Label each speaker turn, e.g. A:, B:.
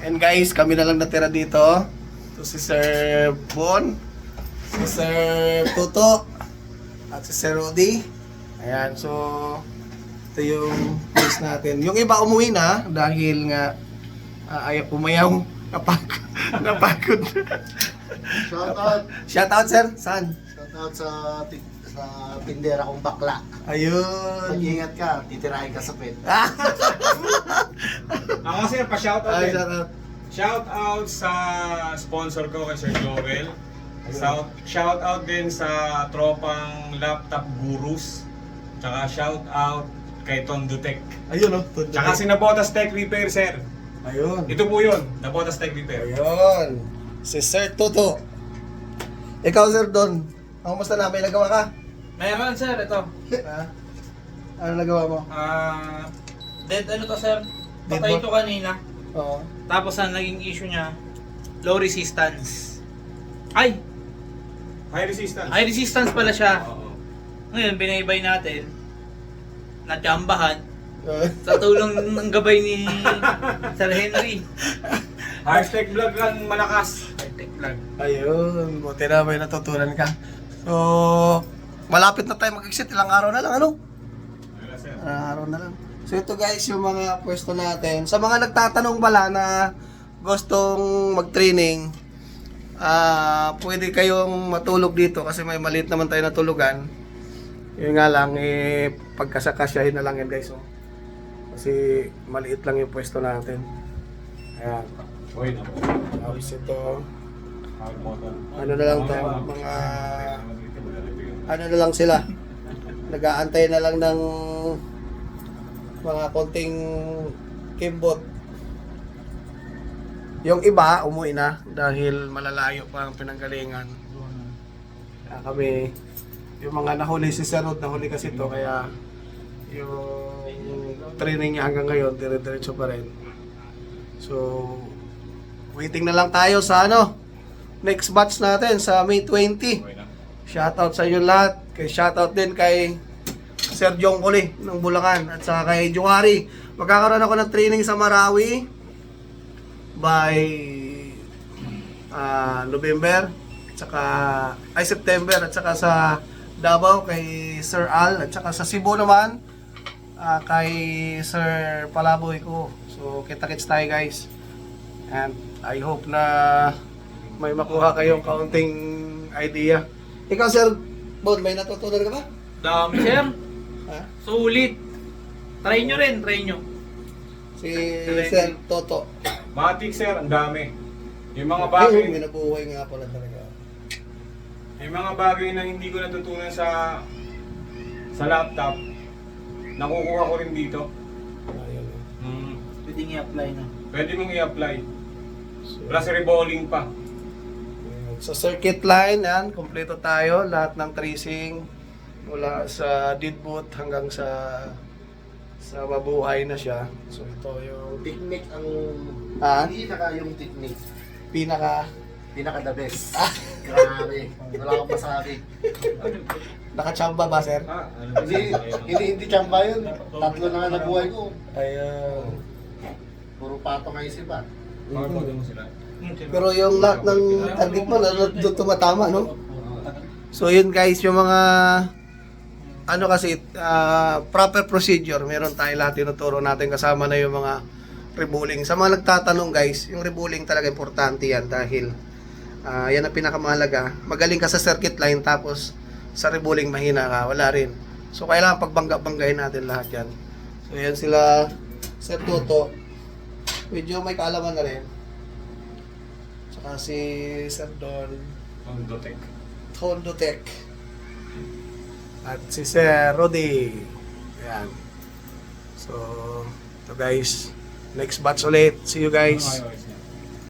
A: And guys, kami na lang natira dito. Ito si Sir Bon, si Sir Tuto, at si Sir Rudy. Ayan, so ito yung place natin. Yung iba umuwi na dahil nga ayaw pumayaw. Napagod. Shout out sir. Saan?
B: Shout out sa tindera kong bakla.
A: Ayun.
B: Mag-ingat ka, titirahin ka sa pet.
C: Ako sir, pa-shoutout
A: Ay,
C: din.
A: shout out.
C: Shoutout sa sponsor ko kay Sir Joel. Shoutout din sa tropang laptop gurus. Tsaka shoutout kay Tondo Tech.
A: Ayun, oh.
C: Tsaka si Nabotas Tech Repair, sir.
A: Ayun.
C: Ito po yun, Nabotas Tech Repair.
A: Ayun. Si Sir Tuto. Ikaw, Sir Don. Kamusta na? May nagawa ka?
D: Meron sir, ito.
A: Ha? Ano nagawa mo?
D: Dead ano to sir?
A: Dead
D: Patay
A: what?
D: ito kanina.
A: Oo.
D: Tapos ang naging issue niya, low resistance. Ay!
C: High resistance.
D: High resistance pala siya.
C: Oo.
D: Ngayon, binaybay natin. Natsambahan. Sa tulong ng gabay ni Sir Henry.
C: Hashtag vlog lang malakas.
D: High-tech vlog.
A: Ayun. Buti na may natutunan ka. So, malapit na tayo mag-exit. Ilang araw na lang, ano?
C: Wala, sir.
A: Araw na lang. So ito guys, yung mga pwesto natin. Sa mga nagtatanong pala na gustong mag-training, pwede kayong matulog dito kasi may maliit naman tayo na tulugan. Yun nga lang, pagkasakasyahin na lang yan guys. Oh. Kasi maliit lang yung pwesto natin. Ayan.
C: Uy, na po.
A: Tapos ito,
C: Power motor.
A: ano na lang to, mga, ano na lang sila. Nag-aantay na lang ng mga konting kimbot. Yung iba, umuwi na dahil malalayo pa ang pinanggalingan. Kaya kami, yung mga nahuli si Sarod, nahuli kasi to kaya yung training niya hanggang ngayon, dire-diretso pa rin. So, waiting na lang tayo sa next batch natin sa May 20. Shoutout sa inyo lahat. Shoutout din kay Sir Jongkoli ng Bulacan at saka kay Juhari. Magkakaroon ako ng training sa Marawi by November at saka September at saka sa Davao kay Sir Al at saka sa Cebu naman kay Sir Palaboy ko. So kita-kits tayo guys. And I hope na may makuha kayong kaunting idea. Ikaw Sir Bon, may natutunan ka ba?
D: Dami sir.
A: Ha?
D: Sulit. Try nyo rin, try nyo.
A: Si Sir Toto.
C: Matik sir, ang dami. Yung mga
A: Ay,
C: bagay,
A: may nabuhay nga pala talaga.
C: yung mga bagay na hindi ko natutunan sa laptop, nakukuha ko rin dito.
A: Ayun.
D: Pwede i-apply na.
C: Pwede mong i-apply.
A: So,
C: Plus reballing pa.
A: sa circuit line, yan, kompleto tayo. Lahat ng tracing mula sa dead boot hanggang sa mabuhay na siya. So ito yung
B: Technique ang yung technique.
A: pinaka
B: Pinaka the best. Grabe. Wala akong masabi.
A: nakachamba ba, sir?
B: Hindi tsamba yun. Tatlo na nga nabuhay ko.
A: Ayun.
B: Puro patong ang isipan.
C: Power motor mo sila.
A: Pero yung lahat ng target mo, doon tumatama, no? So yun guys, yung mga kasi proper procedure, meron tayo lahat tinuturo natin kasama na yung mga rebooling. Sa mga nagtatanong guys, yung rebooling talaga importante yan dahil yan ang pinakamahalaga. Magaling ka sa circuit line tapos sa rebooling mahina ka, wala rin. So kailangan pagbangga-banggain natin lahat yan. So yan sila Sir Toto. Medyo may kaalaman na rin. Tsaka si Sir Don Tondo Tech. At si Sir Rudy. Ayan. So, ito guys. Next batch ulit. See you guys.